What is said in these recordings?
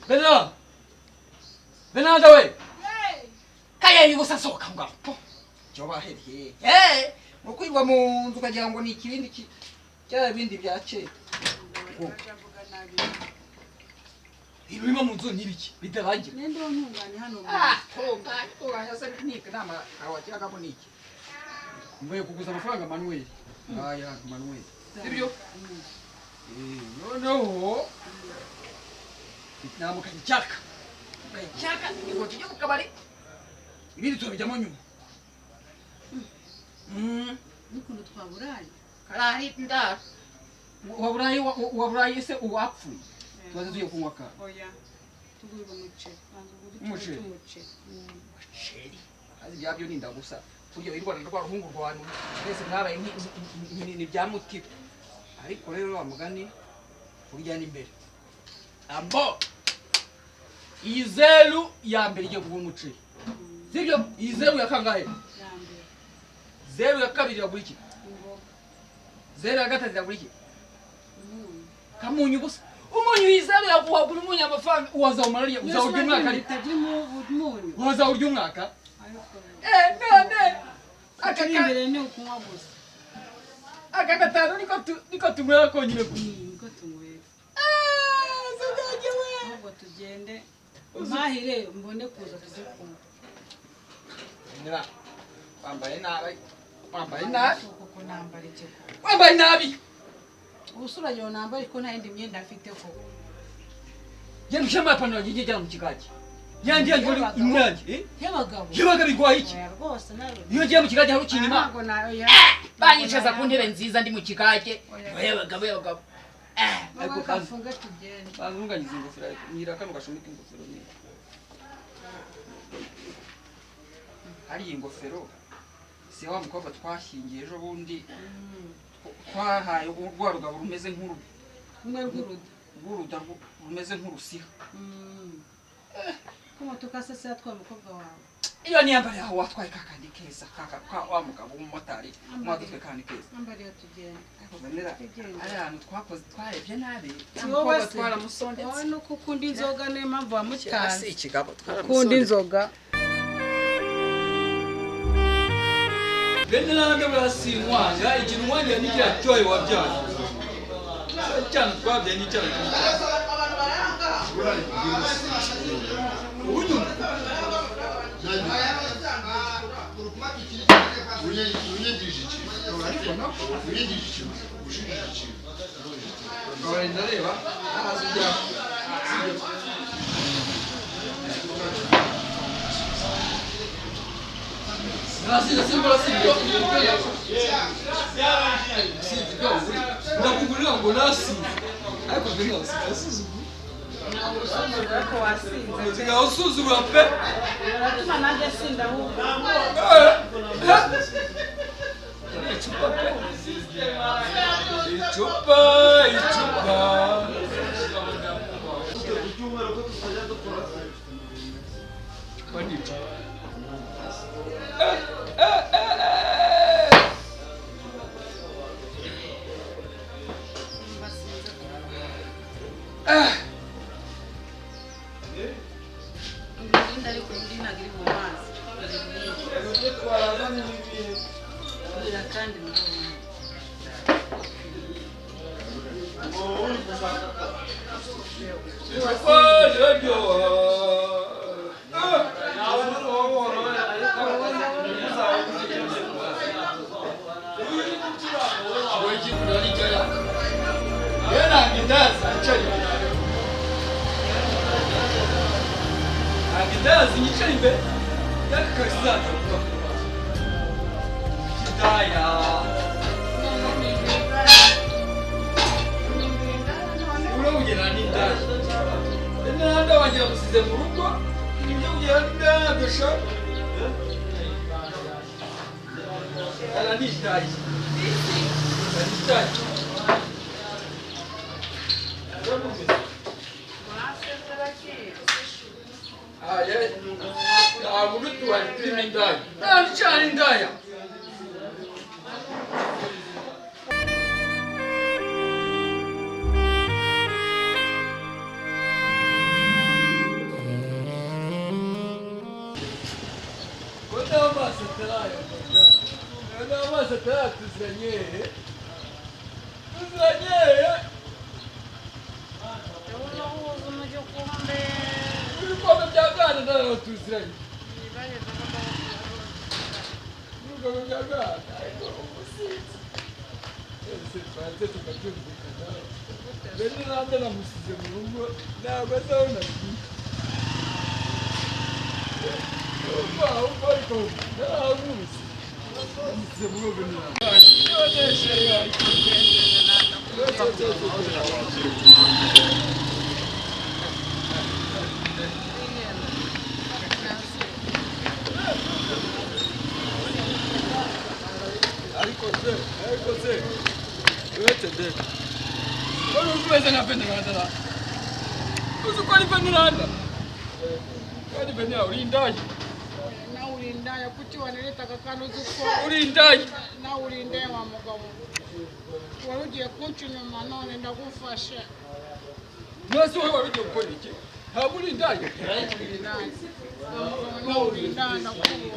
Bernard! Bernard we! Kaya yugo sasoka ngapo. Joba hehe. Mukwirwa mu nzu kagira ngo ni ikibindi cya bindi bya kera. Ibirimo mu nzu nibiki bidarangira. Nende ntunganye hano. Tunganya se nike nama awakira gabo niki. Mvuye kuguza amafaranga Manuel. Aya Manuel. Sibyo? No. Namuka icyaka. Icyaka ngo tujye mu kabari. Ibindi tubijyamo nyuma. Nukuntu twaburaye. Karari ndara. Waburaye se uwapfuye. Tubaze tuye kunywa ka. Oya. Tugurwa umuce. Umuce. Azi byabyo ninda gusa. Kuryo irwana rwa ruhungu rwanu. Twese mwabaye ni bya muti. Ariko rero wa mugani urujyana imbere. Ambo. Izeru ya mbere igiye kugura umuceri. Sibyo? Izeru ya kangahe? Zeru ya kabiri yagura iki? Zeru ya gatatu yagura iki? Kamunyu gusa. Umunyu izeru yaguhagura umunyu amafaranga uwazawumarariye uzawurya umwaka ari. Wazawurya umwaka? None. Akakambere ni ukunywa gusa. Aka gatanu niko tumwera konyine gusa. Niko tumwera. Zagaje we. Ahubwo tugende. Mahire mbone kuza tuzikunda. Nira. Wambaye nabi. Kuko nambara iki? Wambaye nabi. Ubusura yo nambara ko nta yindi myenda afite ko. Yari ushama panura gije cyane mu kigaki. Yangiye ngori imwangi, Y'abagabo. Y'abagabo igwaye iki? Rwose nawe. Iyo ngiye mu kigaki hari ukinima. Ntabwo nayo. Banyicaza ku ntebe nziza ndi mu kigaki. Y'abagabo. Ariko kafunga tugende. Bazunganyiza ingofero nyira kano gashumi k'ingofero ni. Hari ingofero. Si wa mukobwa twashingiye ejo bundi. Twahaye urwa rugabo rumeze nk'uru. Umwe rw'uruda. Uruda rumeze nk'urusiha. Kuma tukasese atwa mukobwa wawe. Iyo ni yambare aho watwaye kakandi keza kwa wa mugabo w'umumotari mwadutwe kandi keza. Ambari yo tugende. Kuvenera ari ahantu twakoze twarebye nabi. Wowe twaramusondetse. Wowe no kukunda inzoga niyo mpamvu wamutazi. Ikigabo Kunda inzoga. Bene nange barasinwanga ikintu mwanya nikira cyoye wabyana. Cyane twabye ni cyane. Uyu usuzugura pe Uratuma nanjye sinda ahubwo. Icupa Ndari kundina giri mu mazi. Ira kandi ndabona. Ndazi yicaye imbere y'akakarizaza kidaya urabugena n'indaya n'ahandi wagira gusize mu rugo ibyo kugera n'indaya gasha ara n'indaya Mtu alipima ndaya. Nani chani ndaya? amaso ataratuziranye tuziranye unahuza umujyo kumbe ibikombe bya gana nawe tuziranye ibikombe bya gana ariko umusinzi ese twanze tukabyumvikana bene nande namusize mu rugo ntabwo azabona umva ariko naramuzi namusize mu rugo ariko se uretse de wari umeze nka veneranda ra uzi ko ari veneranda kandi venera uri indaya nawe uri indaya kuki waniretaga kandi uzi ko uri indaya nawe uri indaya wa mugabo wari ugiye kunca inyuma none ndagufashe mwese wowe wari ugiye gukora iki ntabwo uri indaya nawe uri indaya ndakubonye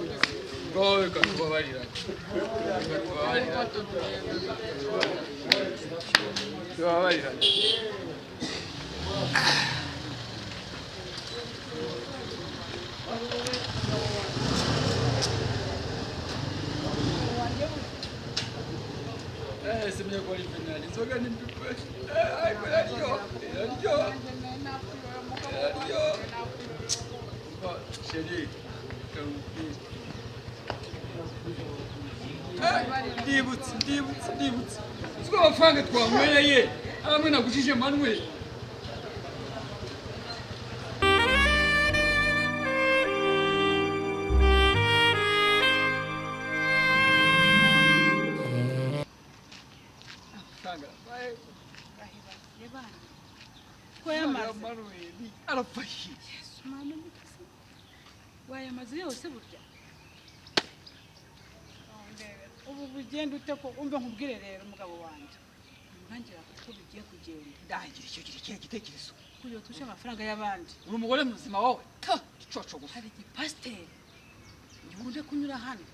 ngaho reka tubabarira tubabarira simye ko ari penali inzoga ni mbi pe ariko yaryo sheri ndibutse uziko amafaranga twanywereye hamwe nagujije Manuel arapfaye wayamaze yose burya ubu bugenda ute ko umve nkubwire rero umugabo wanjye ntangira kuko bigiye kugenda ndagira icyo kihe gitekerezo kuyo tushe amafaranga y'abandi uri umugore muzima wowe icoco gusa hari igipasiteri ngikunde kunyura hano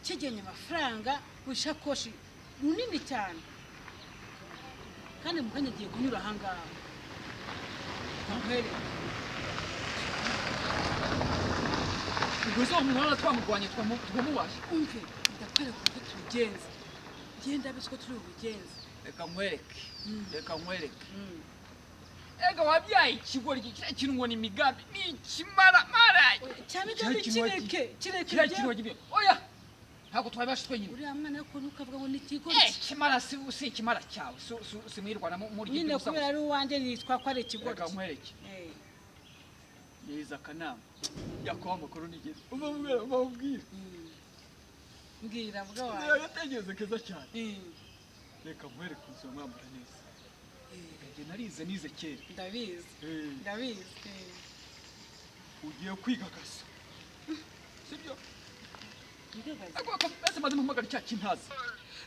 kigenye amafaranga wishakoshi runini cyane kandi mukanya agiye kunyura ahangaha ubwo umwana twamurwanye twamubasha umve ndakwereka uko tubigenza genda biswe turi ubigenza reka nkwereke ega wabyaye ikigori kiriya kintu ngo ni imigambi ni ikimaramara cyane cyane kireke oya ntabwo twabasha twenyine uriya mwana ariko ntukavuga ngo ni ikigori ikimara si ikimara cyawe si mwirwana muri nyine kubera ari uwanjye nitwa ko ari ikigori reka nkwereke yeza akanama yakuha amakuru nigeze umubwira mbwira vuga wawe yategereze keza cyane reka nkwereke ubuzima mwambara neza njye nize kera ndabizi ugiye kwiga akazi sibyo ese maze muhamagara cya kintazi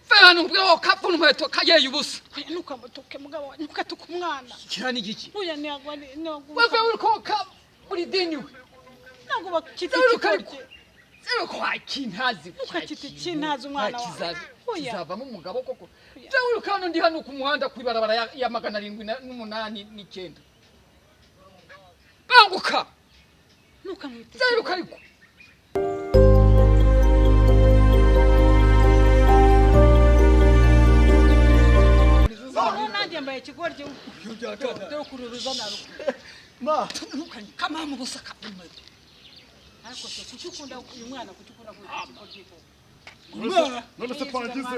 fana ubwo kapfu n'umuheto kageye ubusa ntukamutuke mugabo ntukatuke umwana kira ni giki uya nagwa wewe uri ko uri dini we ntabwo bakita ikigori zero ko kintazi ukakita kintazi umwana wawe kizavamo umugabo koko jewe uri kandi ndi hano ku muhanda kwibarabara ya 789 banguka ntukamwite zero kariko nanjye mbaye ikigori cyo kururuza naruko ma kama mu busaka bw'umweto ariko se kuki ukunda uyu mwana kuki ukunda ikigori none se twagize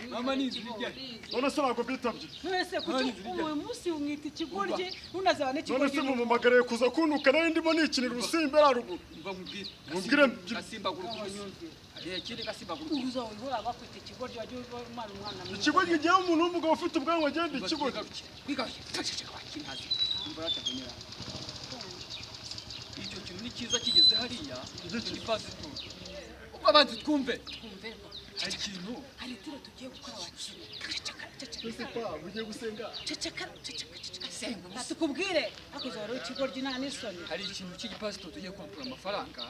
mama nizi bijya none se ntabwo bitabye mwese kuki uyu munsi umwita ikigori unazaba n'ikigori none se mumumagariye kuza kuntuka nari ndimo nikinira urusimbi haruguru mubwire gasimbaguruka ikindi gasimbaguruka uza uhora bakwita ikigori wajye umwana ikigo gigiye umuntu w'umugabo ufite ubwanwa agenda ikigo bigaje taceceka kintazi imbara cyakonyera icyo kintu ni cyiza kigeze hariya igifazi tu ubwo abanzi twumve hari ikintu hari tiro tugiye gukora wakira Ese pa ugiye gusenga? ceceka senga tukubwire akuzora ikigoryi nta n'isoni hari ikintu cy'igipasito tugiye kwambura amafaranga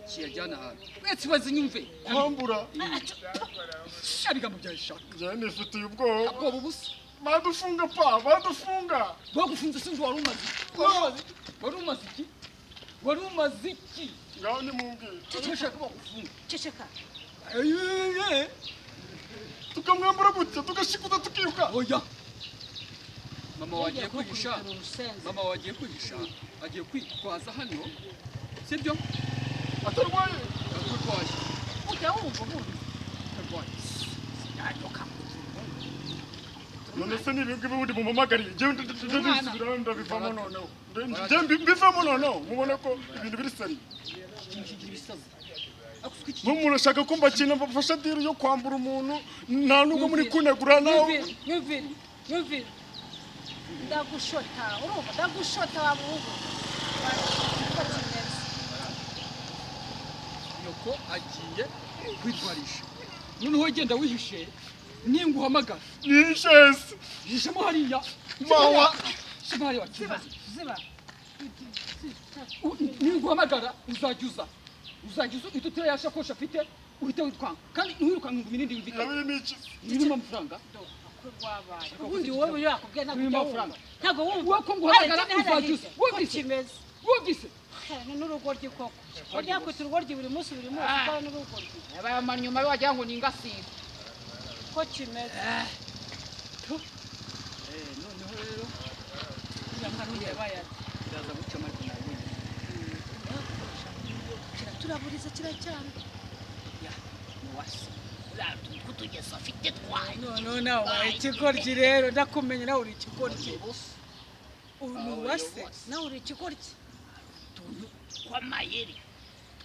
kiyajyana ahantu mwese bazi nyumve Kwambura? shabiga mu byashaka Njye nifitiye ubwoba. ubwoba ubusa Badufunga pa, badufunga. bagufunze sinzi wari umaze iki wari umaze iki Ngaho nimumbwire. ceceka bagufunga ceceka Tukamwambura gutya tugashikuza tukiruka. oya mama wagiye kwihisha mama wagiye kwihisha agiye kwitwaza hano sibyo Atarwaye. atarwaye ujya wumva atarwaye None se nibibwe bundi mumamagariye. Njye ndisubira ndabivamo noneho. Njye mbivamo noneho. Mubona ko ibintu biri sari. kigira ibisazi N'umuntu ashaka ko mbakina bafasha diri yo kwambura umuntu nta nubwo muri kunegura nawe. nyumvire ndagushota urumva ndagushota wa muhungu nyoko agiye kwitwarisha noneho genda wihishe ninguhamagara Nishese. hishemo hariya Mawa. shema hariya kibazo ziba ninguhamagara uzajya itutira ya shakoshi afite uhite witwanga kandi ntiwirukanka ngo ibinindi wumvikane Yabiri niki? birimo amafaranga ubundi wowe yakubwiye ntabwo wumva wako nguhamagara uzajya wumvise n'urugoryi koko urya kwita urugoryi buri munsi ukora n'urugoryi yabaye amanyuma wagira ngo ni ingasire ko kimeze noneho rero yabaye kiraza guca amajwi nawe turaburiza kiracyane muwasi kutugeza afite twaye none nawe wabaye ikigoryi rero ndakumenya nawe uri ikigoryi uri wase nawe uri ikigoryi tuntu kw'amayeri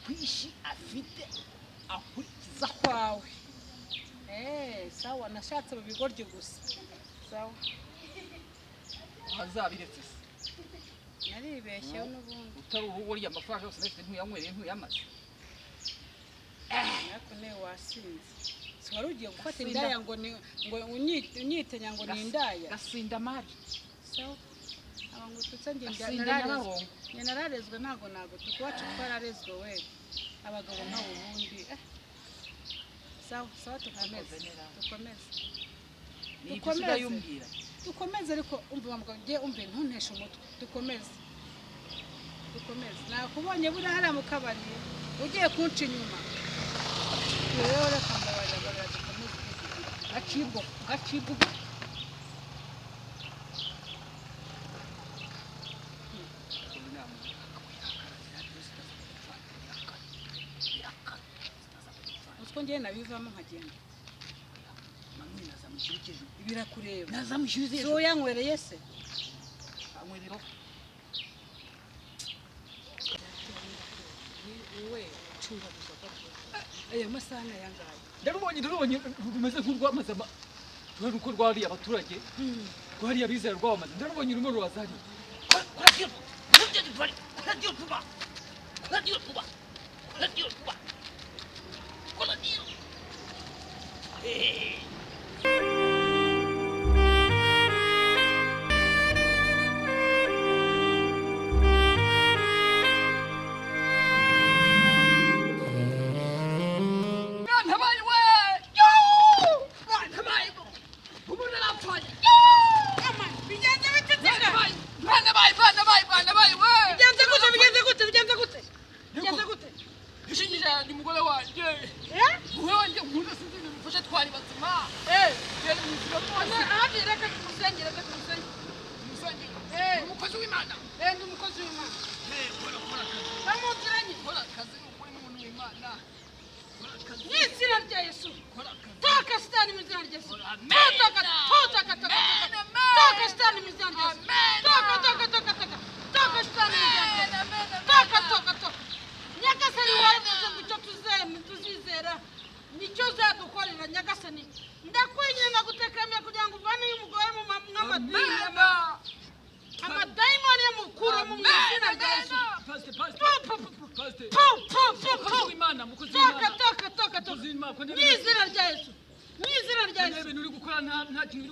twishi afite akurikiza kwawe sawa nashatse mu bigoryi gusa sawa hazabiretse naribeshyeho n'ubundi utari urugo rya amafaranga yose nahise ntuyanywereye ntuyamaze ariko nawe wasinze si wari ugiye gufata indaya ngo unyitenya ngo ni indaya gasinda mari sawa aba ngo tutse njye gasinda nyabarongo njye nararezwe ntabwo iwacu twararezwe we abagabo ntawe ubundi sawa dukomeze ariko umva mugabo ugiye umve ntunteshe umutwe dukomeze nakubonye buriya hariya mu kabari ugiye kunca inyuma rero reka mbabarira dukomeze gacibwa utwo njyewe nabivamo nkagenda birakureba nazamushyuze si wowe yanywereye se anywerero wowe cunga gusa ayo masaha nayangaye ndarubonye rumeze nk'urwamaze uko rwariye abaturage rwariye abizera rwabamaze ndarubonye urimo rubaza hariya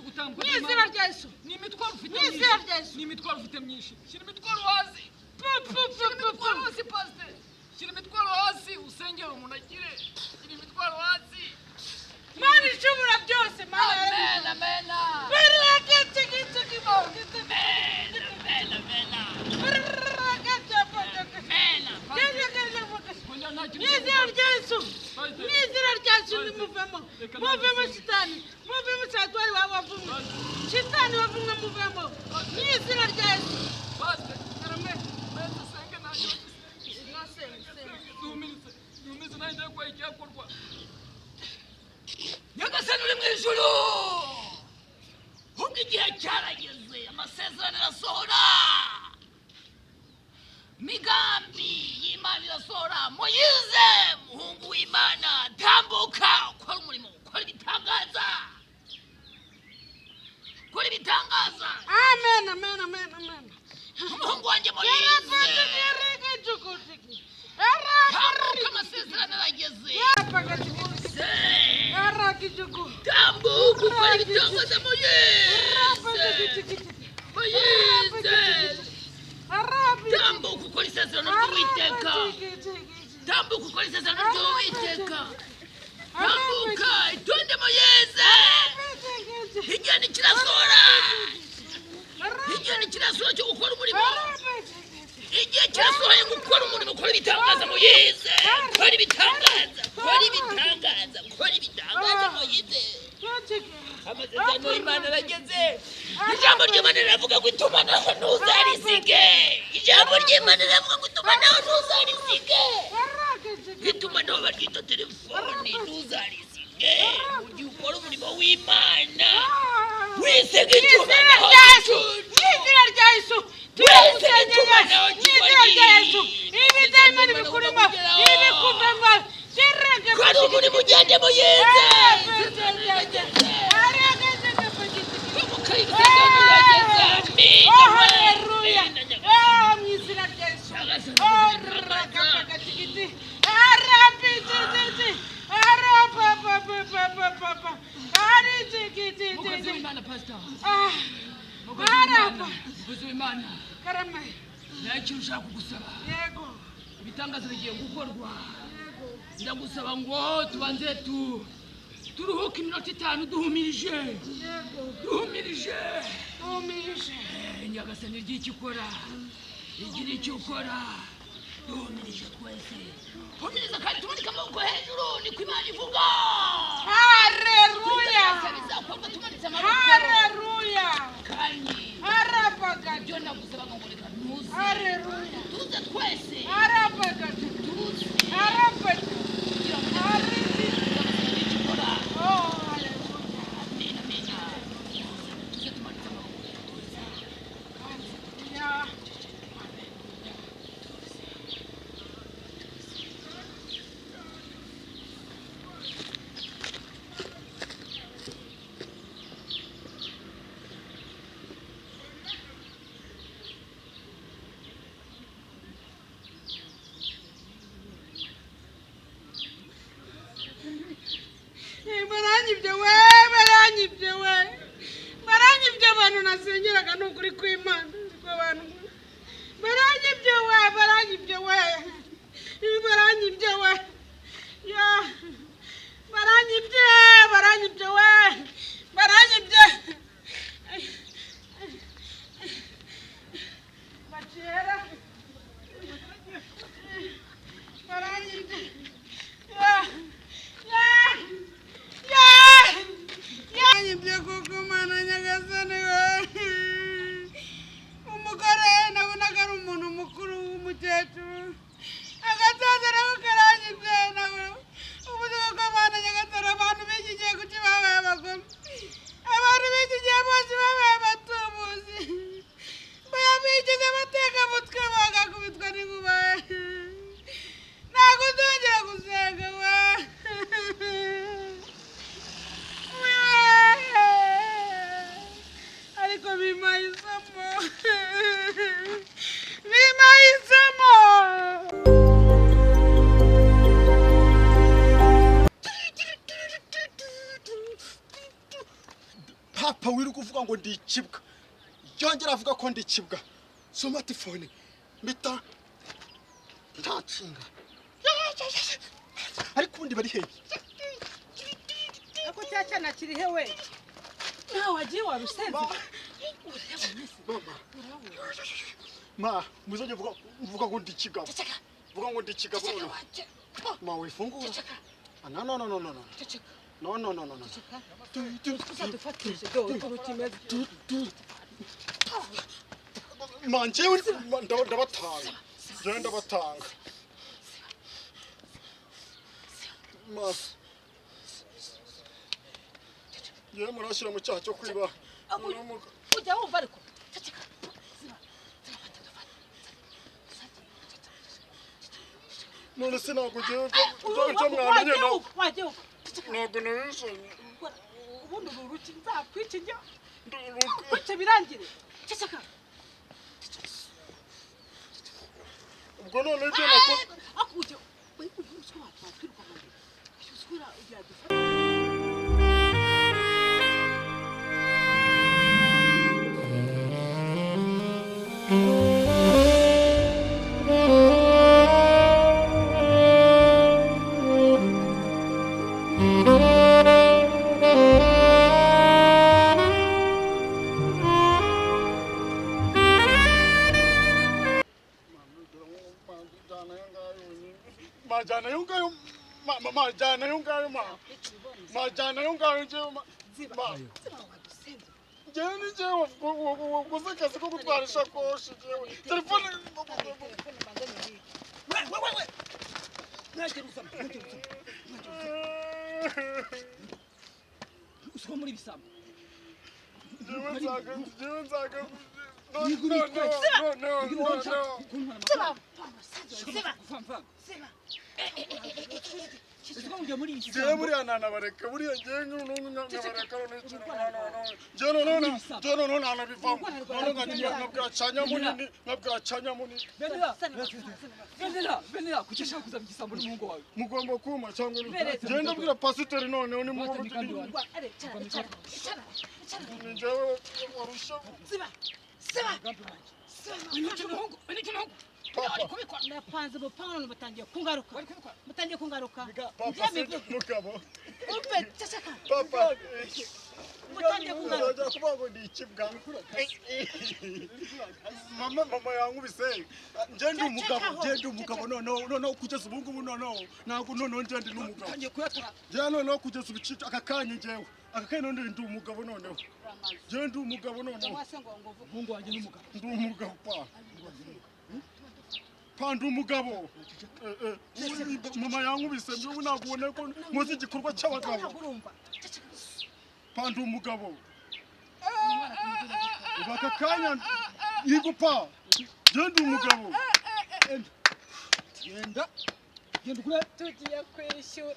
gutambuka n'izina rya Yesu ni imitwaro ufite n'izina rya Yesu ni imitwaro ufite myinshi shyira imitwaro hasi imitwaro hasi pastor shyira imitwaro hasi usengera umuntu agire shyira imitwaro hasi Mana ishobora byose Mana amen amen n'izina rya Yesu muvemo shitani muvemo satwari wavumwe shitani wavumwe muvemo n'izina rya Yesu nyagasani uri mu ijuru ubwo igihe cyarageze amasezerano arasohora migambi y'Imana irasohora Moyize muhungu w'Imana tambuka ukora umurimo ukora ibitangaza amen umuhungu wanjye Moyize tambuka amasezerano arageze tambuka ukora ibitangaza Moyize tambuka ukora isezerano ry'Uwiteka tambuka ukora isezerano ry'Uwiteka tambuka itonde Moyize igihe nikirasohora cyo gukora umurimo igihe kirasohoye gukora umurimo ukora ibitangaza Moyize ukora ibitangaza Moyize amasezerano y'Imana arageze ijambo ry'Imana riravuga ngo itumanaho ntuzarisige ijambo ry'Imana riravuga ngo itumanaho ntuzarisige itumanaho baryita telefoni ntuzarisige mu gihe ukora umurimo w'Imana wisege itumanaho n'izina rya Yesu turagusenyera n'izina rya Yesu ibidayimoni bikurimo ibikuvemo kora umurimo ugende Moyize ntacyo ushaka kugusaba ibitangazo bigiye gukorwa ndagusaba ngo tubanze turuhuke iminota 5 duhumirije nyagasani ry'icyo ukora igira icyo ukora duhumirije twese humiriza kandi tumanika amaboko hejuru niko Imana ivuga haleluya bizakorwa tumanitse amaboko haleluya kandi harabaga ibyo ndagusaba ngo reka ntuze haleluya tuze twese harabaga tuze harabaga kugira ngo haleluya icyo ukora oh haleluya amen tuze tumanitse amaboko tuze haleluya baranyibye abantu nasengeraga n'ukuri kw'Imana abantu baranyibye bacera baranyibye kuko Mana nyagasani we umugore nabonaga ari umuntu mukuru w'umukecuru agatazeraho karanyibye nawe ubuzima bw'Imana nyagasani abantu b'iki gihe kuki babaye abagome abantu b'iki gihe bose babaye abatubuzi bayabigize bateka mutwe bagakubitwa n'inkuba ntabwo nzongera gusenga we ariko bimaye isomo wiri kuvuga ngo ndi ikibwa yongera avuga ko ndi ikibwa smartphone mita ntacinga ariko ubundi bari hehe ako cyacana kiri hewe nawe wagiye warusenze ma muzajye vuga ngo ndi ikigabo vuga ngo ndi ikigabo ma wifungura no manjewe ndabatanga genda batanga ma ye murashira mu cyaha cyo kwiba ujya wumva ariko none se ntabwo ugiye icyo mwamenye ntabwo nabishanye ubundi ururuki nzakwica njya kwica birangire ceceka ubwo none ibyo nakoze akujya umuswa watwiruka mu usura ugira dufata majana yungayo jewe ni jewe gusa kazi ko gutwara ishakoshi jewe telefone uswa muri bisambo jewe nzaga jewe buriya nanabareka buriya jewe nkabareka jewe no nanabivamo none nkabwacanya munini nkabwacanya munini benera kuki ushaka kuza mu gisambo n'umuhungu wawe mugomba kuma cyangwa jewe ndabwira pasiteri noneho ni muhungu ni jewe warusha napanze bupano batangiye kungaruka mugabo umpe ceceka papa mutangiye kungaruka kubago ndi ikibwa mama yankubise nje ndi umugabo noneho kugeza ubu ngubu noneho ntabwo noneho nje ndi n'umugabo nje noneho kugeza ubicika aka kanya njewe aka kanya noneho ndi umugabo noneho nje ndi umugabo noneho umuhungu wanjye n'umugabo ndi umugabo ndi umugabo mama yankubise mbibu ntabwo ubona ko muzi igikorwa cy'abagabo ndi umugabo aka kanya yigupa nje ndi umugabo genda ukure tugiye kwishyura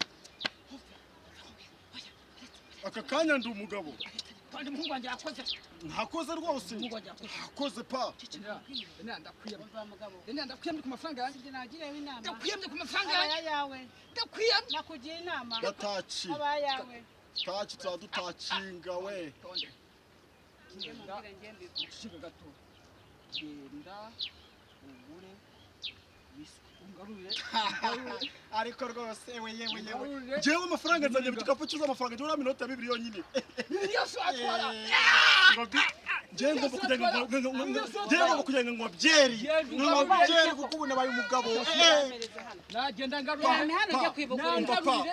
aka kanya ndi umugabo kandi umuhungu wanjye yakoze ntakoze rwose ntakoze ndakwiyamye ku mafaranga yanjye nagireho inama ndakwiyamye ku mafaranga yawe ndakwiyamye nakugira inama gataki abayawe taki tuzadutakinga we ucika gato genda ubure ariko rwose yewe jewe amafaranga nzanye mu gikapu cyuza amafaranga jewe minota 2 yonyine yose atwara jewe ngomba kujya ngo byeri kuko ubu nabaye umugabo nagenda ngarura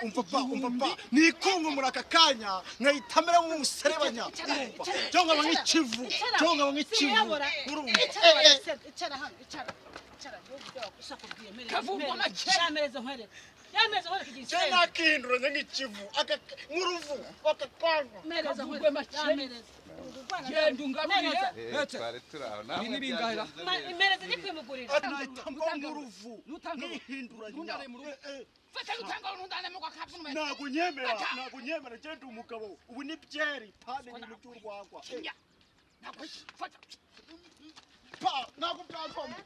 umva nikungu muri aka kanya nkayitamera nk'umuserebanya cyangwa nk'ikivu nakihinduranya nk'ikivu nk'uruvu aka kanya ntabwo nyemera genda umugabo ubu ni byeri pane ibintu by'urwagwa ntabwo byavamo